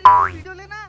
मेरी वीडियो लेना।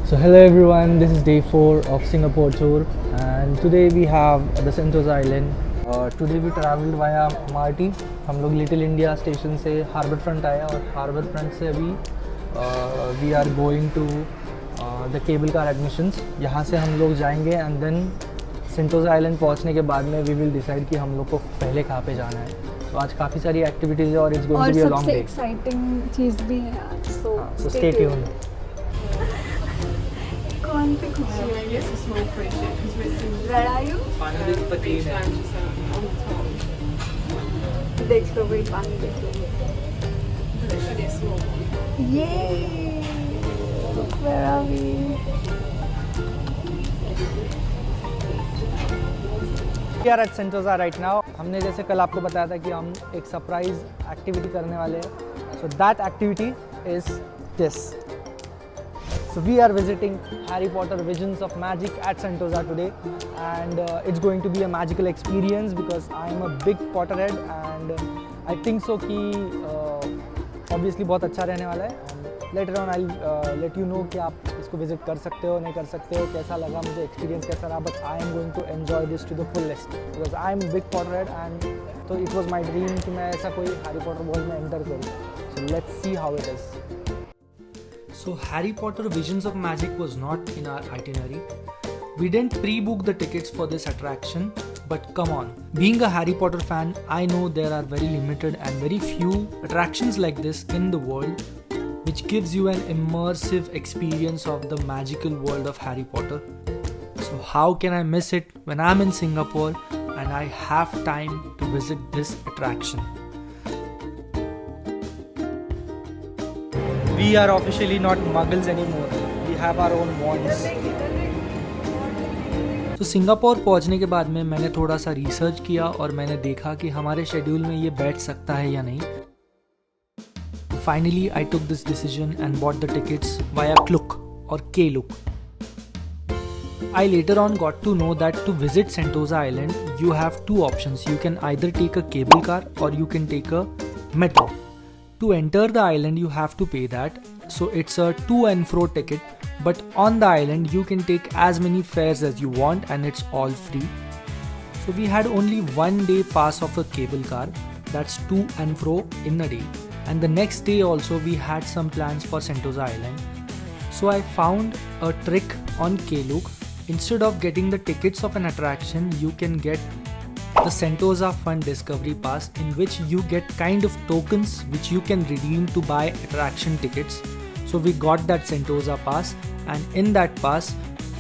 So hello everyone, this is day 4 of Singapore tour and today we have the Sentosa Island. Today we traveled via MRT. हम लोग little India station से harbour front आए और harbour front से अभी we are going to the cable car admissions. यहाँ से हम लोग जाएंगे एंड देन सेंटोसा आइलैंड पहुँचने के बाद में वी विल डिसाइड कि हम लोग को पहले कहाँ पे जाना है. तो आज काफ़ी सारी एक्टिविटीज़ है और it's going to be a long day. Exciting चीज़ भी है आज, सो स्टे ट्यून्ड. कौन सी खुशी है? Where are you? देख लो भाई, पानी देख लो. ये Where are we? We are at Sentosa right now. हमने जैसे कल आपको बताया था कि हम एक सरप्राइज एक्टिविटी करने वाले हैं. So that activity is this. So we are visiting Harry Potter Visions of Magic at Sentosa today and it's going to be a magical experience because I am a big Potterhead and I think so कि obviously बहुत अच्छा रहने वाला है. Later on I'll let you know कि आप इसको visit कर सकते हो नहीं कर सकते हो, कैसा लगा मुझे, experience कैसा रहा, but I am going to enjoy this to the fullest because I am a big Potterhead and so it was my dream कि मैं ऐसा कोई Harry Potter world में enter करूँ. So let's see how it is. So Harry Potter Visions of Magic was not in our itinerary. We didn't pre-book the tickets for this attraction, but come on. Being a Harry Potter fan, I know there are very limited and very few attractions like this in the world, which gives you an immersive experience of the magical world of Harry Potter. So how can I miss it when I'm in Singapore and I have time to visit this attraction? We are officially not muggles anymore. We have our own wands. तो Singapore पहुंचने के बाद में मैंने थोड़ा सा research किया और मैंने देखा कि हमारे शेड्यूल में ये बैठ सकता है या नहीं. Finally, I took this decision and bought the tickets via Klook or Klook. I later on got to know that to visit Sentosa Island, you have two options. You can either take a cable car or you can take a metro. To enter the island, you have to pay that. So it's a to and fro ticket. But on the island, you can take as many fares as you want and it's all free. So we had only 1 day pass of a cable car. That's to and fro in a day. And the next day also we had some plans for Sentosa Island. So I found a trick on Klook. Instead of getting the tickets of an attraction, you can get the Sentosa Fun Discovery Pass, in which you get kind of tokens which you can redeem to buy attraction tickets. So we got that Sentosa Pass and in that pass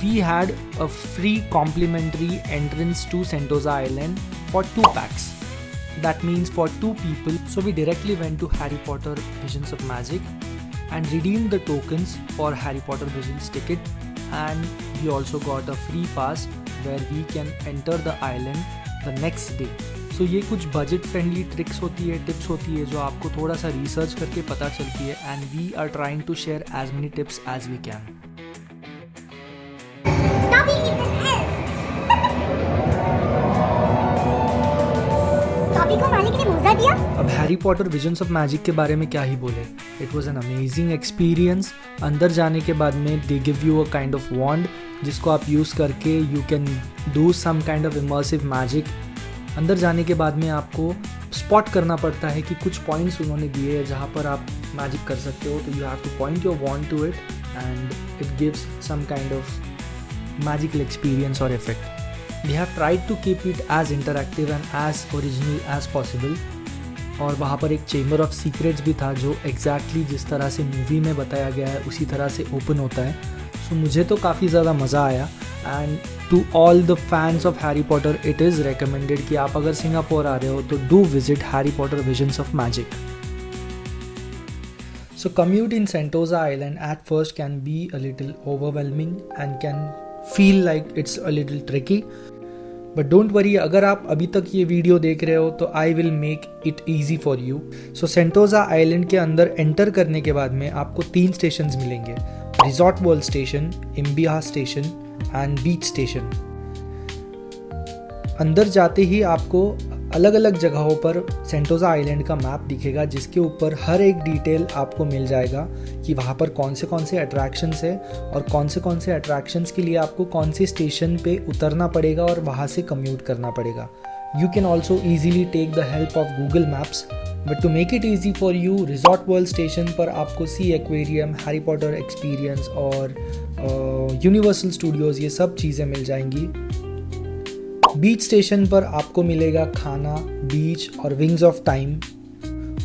we had a free complimentary entrance to Sentosa Island for 2 packs. That means for 2 people. So we directly went to Harry Potter Visions of Magic and redeemed the tokens for Harry Potter Visions ticket, and we also got a free pass where we can enter the island the next day. So ये कुछ budget friendly tricks होती है, tips होती है जो आपको थोड़ा सा रिसर्च करके पता चलती है and we are trying to share as many tips as we can. अब Harry Potter visions of magic के बारे में क्या ही बोले. It was an amazing experience. अंदर जाने के बाद में they give you a kind of wand जिसको आप यूज़ करके you can do some kind of immersive magic. अंदर जाने के बाद में आपको स्पॉट करना पड़ता है कि कुछ पॉइंट्स उन्होंने दिए हैं जहाँ पर आप मैजिक कर सकते हो. तो you have to point your wand to it and it gives some kind of magical experience or effect. They have tried to keep it as interactive and as original as possible. और वहाँ पर एक chamber of secrets भी था जो exactly जिस तरह से मूवी में बताया गया है उसी तरह से ओपन होता है. सो मुझे तो काफ़ी ज़्यादा मज़ा आया. And to all the fans of Harry Potter it is recommended कि आप अगर सिंगापुर आ रहे हो तो do visit Harry Potter visions of magic. So commute in Sentosa Island at first can be a little overwhelming and can feel like it's a little tricky. But don't worry, अगर आप अभी तक ये video देख रहे हो तो I will make it easy for you. So Sentosa Island के अंदर एंटर करने के बाद में आपको 3 स्टेशंस मिलेंगे. Resort world station, Imbiah station and beach station. अंदर जाते ही आपको अलग अलग जगहों पर सेंटोजा आइलैंड का मैप दिखेगा जिसके ऊपर हर एक डिटेल आपको मिल जाएगा कि वहाँ पर कौन से अट्रैक्शंस है और कौन से अट्रैक्शंस के लिए आपको कौन से स्टेशन पे उतरना पड़ेगा और वहाँ से कम्यूट करना पड़ेगा. You can also easily take the help of Google Maps. But to make it easy for you, resort world station पर आपको sea aquarium, Harry Potter experience और यूनिवर्सल स्टूडियोज़ ये सब चीज़ें मिल जाएंगी. बीच स्टेशन पर आपको मिलेगा खाना, बीच और विंग्स ऑफ टाइम.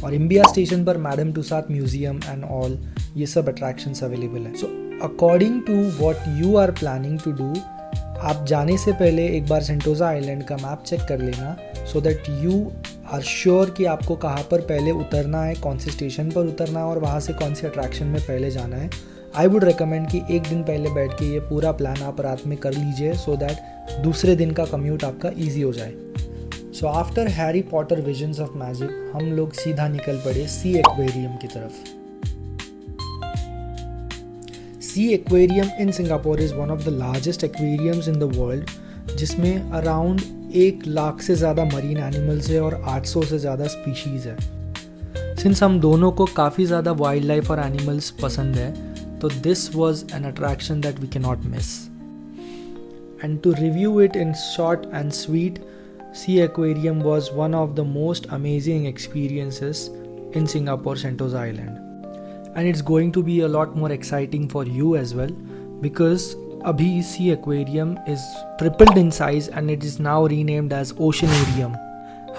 और इम्बिया स्टेशन पर Madame Tussauds museum and all ये सब अट्रैक्शंस अवेलेबल है. So according to what you are planning to do, आप जाने से पहले एक बार सेंटोजा आइलैंड का मैप चेक कर लेना so that you are sure कि आपको कहाँ पर पहले उतरना है, कौन से स्टेशन पर उतरना है और वहाँ से कौन से अट्रैक्शन में पहले जाना है. आई वुड रिकमेंड कि एक दिन पहले बैठ के ये पूरा प्लान आप रात में कर लीजिए सो दैट दूसरे दिन का कम्यूट आपका ईजी हो जाए. So after Harry Potter visions of magic हम लोग सीधा निकल पड़े सी एक्वेरियम की तरफ. Sea aquarium in Singapore is one of the largest aquariums in the world, जिसमें अराउंड 1 लाख से ज़्यादा मरीन एनिमल्स है और 800 से ज़्यादा स्पीशीज़ है. सिंस हम दोनों को काफ़ी ज़्यादा वाइल्ड लाइफ और एनिमल्स पसंद है तो this was an attraction that we cannot miss. And to review it in short and sweet, Sea Aquarium was one of the most amazing experiences in Singapore Sentosa Island. And it's going to be a lot more exciting for you as well because abhi Sea Aquarium is tripled in size and it is now renamed as Oceanarium.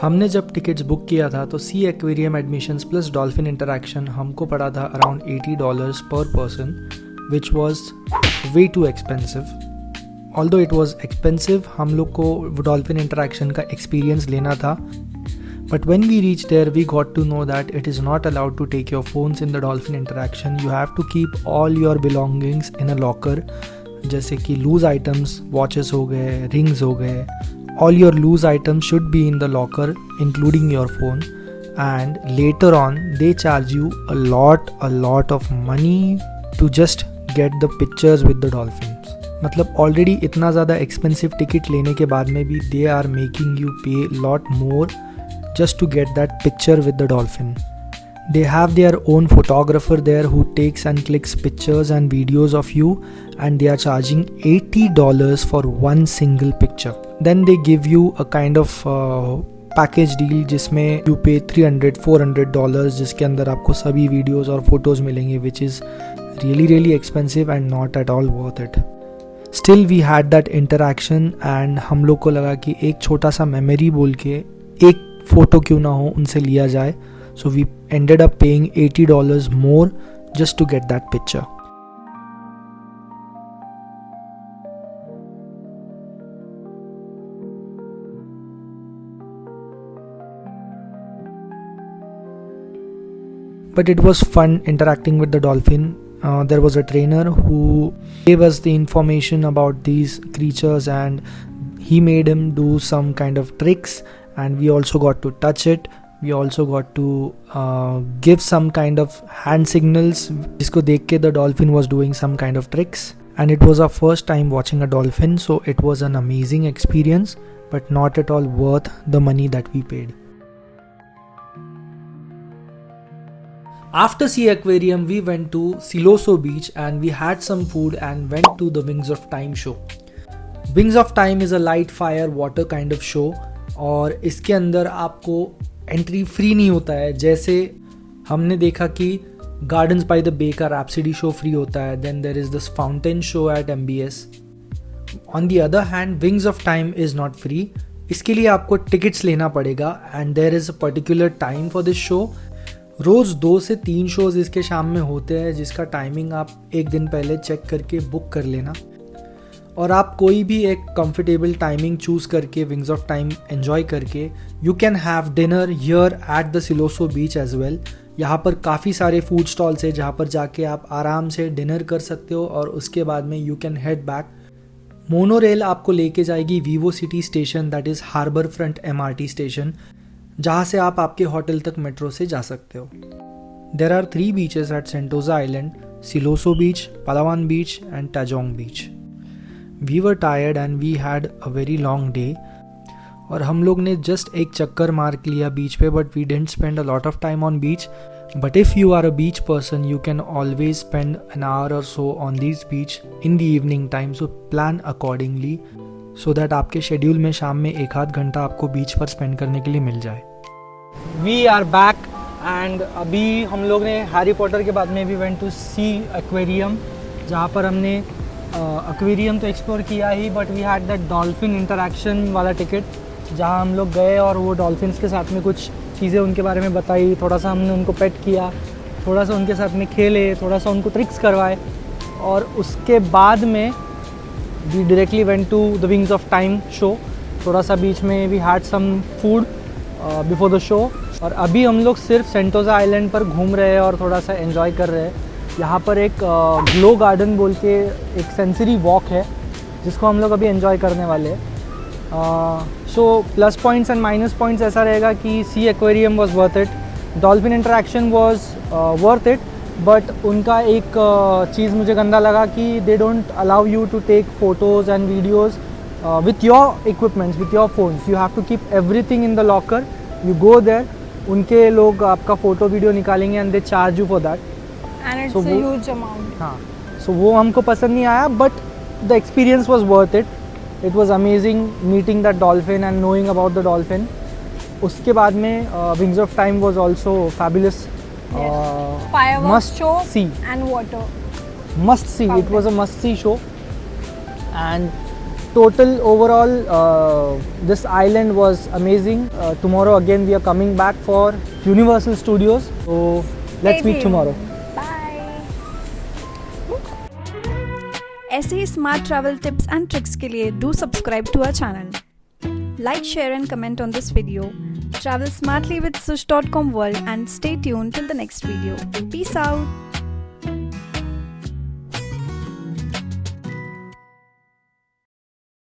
हमने जब tickets book किया था तो sea aquarium admissions plus dolphin interaction हमको पड़ा था around $80 per person, which was way too expensive. Although it was expensive, हम लोग को डॉल्फिन इंटरैक्शन का एक्सपीरियंस लेना था. But when we reach there we got to know that it is not allowed to take your phones in the dolphin interaction. You have to keep all your belongings in a locker, जैसे कि loose items, watches हो गए, rings हो गए. All your loose items should be in the locker, including your phone. And later on, they charge you a lot of money to just get the pictures with the dolphins. मतलब already इतना ज़्यादा expensive ticket लेने के बाद में भी they are making you pay lot more just to get that picture with the dolphin. They have their own photographer there who takes and clicks pictures and videos of you, and they are charging $80 for one single picture. Then they give you a kind of package deal जिसमें you pay $300-400 जिसके अंदर आपको सभी videos और photos मिलेंगे, which is really expensive and not at all worth it. Still we had that interaction and हम लोग को लगा कि एक छोटा सा memory बोल के एक फ़ोटो क्यों ना हो उनसे लिया जाए. So we ended up paying $80 more just to get that picture. But it was fun interacting with the dolphin. There was a trainer who gave us the information about these creatures and he made him do some kind of tricks, and we also got to touch it. We also got to give some kind of hand signals जिसको देख के the dolphin was doing some kind of tricks, and it was our first time watching a dolphin, so it was an amazing experience but not at all worth the money that we paid. After Sea Aquarium we went to Siloso Beach and we had some food and went to the Wings of Time show. Wings of Time is a light fire water kind of show और इसके अंदर आपको entry free नहीं होता है. जैसे हमने देखा कि Gardens by the Bay का Rhapsody शो फ्री होता है. Then there is this Fountain show at MBS. On the other hand, Wings of Time is not free. इसके लिए आपको टिकट्स लेना पड़ेगा and there is a particular time for this show. रोज़ 2 से 3 shows इसके शाम में होते हैं, जिसका टाइमिंग आप एक दिन पहले चेक करके बुक कर लेना. और आप कोई भी एक कंफर्टेबल टाइमिंग चूज़ करके विंग्स ऑफ टाइम एंजॉय करके you can have dinner here at the Siloso beach as well. यहाँ पर काफ़ी सारे फूड स्टॉल्स है जहाँ पर जाके आप आराम से डिनर कर सकते हो और उसके बाद में you can head back. Monorail आपको लेके जाएगी Vivo City station, that is harbour front MRT station, जहाँ से आप आपके होटल तक मेट्रो से जा सकते हो. There are 3 beaches at Sentosa island, Siloso beach, Palawan beach and Tanjong beach. We were tired and we had a very long day और हम लोग ने जस्ट एक चक्कर मार लिया बीच पे, but we didn't spend a lot of time on beach. But if you are a beach person you can always spend an hour or so on this beach in the evening time. So plan accordingly so that आपके schedule में शाम में 1-8 घंटा आपको बीच पर spend करने के लिए मिल जाए. वी आर बैक एंड अभी हम लोग ने हैरी पॉटर के बाद में भी वेंट टू सी एक्वेरियम, जहाँ पर हमने एक्वेरियम तो एक्सप्लोर किया ही, but we had that dolphin interaction वाला टिकट, जहाँ हम लोग गए और वो डॉल्फिन्स के साथ में कुछ चीज़ें उनके बारे में बताई. थोड़ा सा हमने उनको पेट किया, थोड़ा सा उनके साथ में खेले, थोड़ा सा उनको ट्रिक्स करवाए और उसके बाद में we directly went to the wings of time show. थोड़ा सा बीच में we had some food before the show और अभी हम लोग सिर्फ सेंटोजा आइलैंड पर घूम रहे हैं और थोड़ा सा एंजॉय कर रहे हैं. यहाँ पर एक ग्लो गार्डन बोल के एक सेंसरी वॉक है जिसको हम लोग अभी एंजॉय करने वाले हैं. So plus points and minus points ऐसा रहेगा कि sea aquarium was worth it, dolphin interaction was worth it, but उनका एक चीज़ मुझे गंदा लगा कि they don't allow you to take photos and videos with your equipments, with your phones. You have to keep everything in the locker. You go there, उनके लोग आपका फ़ोटो वीडियो निकालेंगे and they charge you for that. And it's So a huge amount. हाँ, so वो हमको पसंद नहीं आया, but the experience was worth it. It was amazing meeting that dolphin and knowing about the dolphin. उसके बाद में Wings of Time was also fabulous. Fireworks must show see. and water. Must see. Fountain. It was a must see show. And total overall this island was amazing. Tomorrow again we are coming back for Universal Studios, so let's meet tomorrow. Bye. ऐसे ही smart travel tips and tricks के लिए do subscribe to our channel. Like, share and comment on this video. Travel smartly with sush.com world and stay tuned till the next video. Peace out.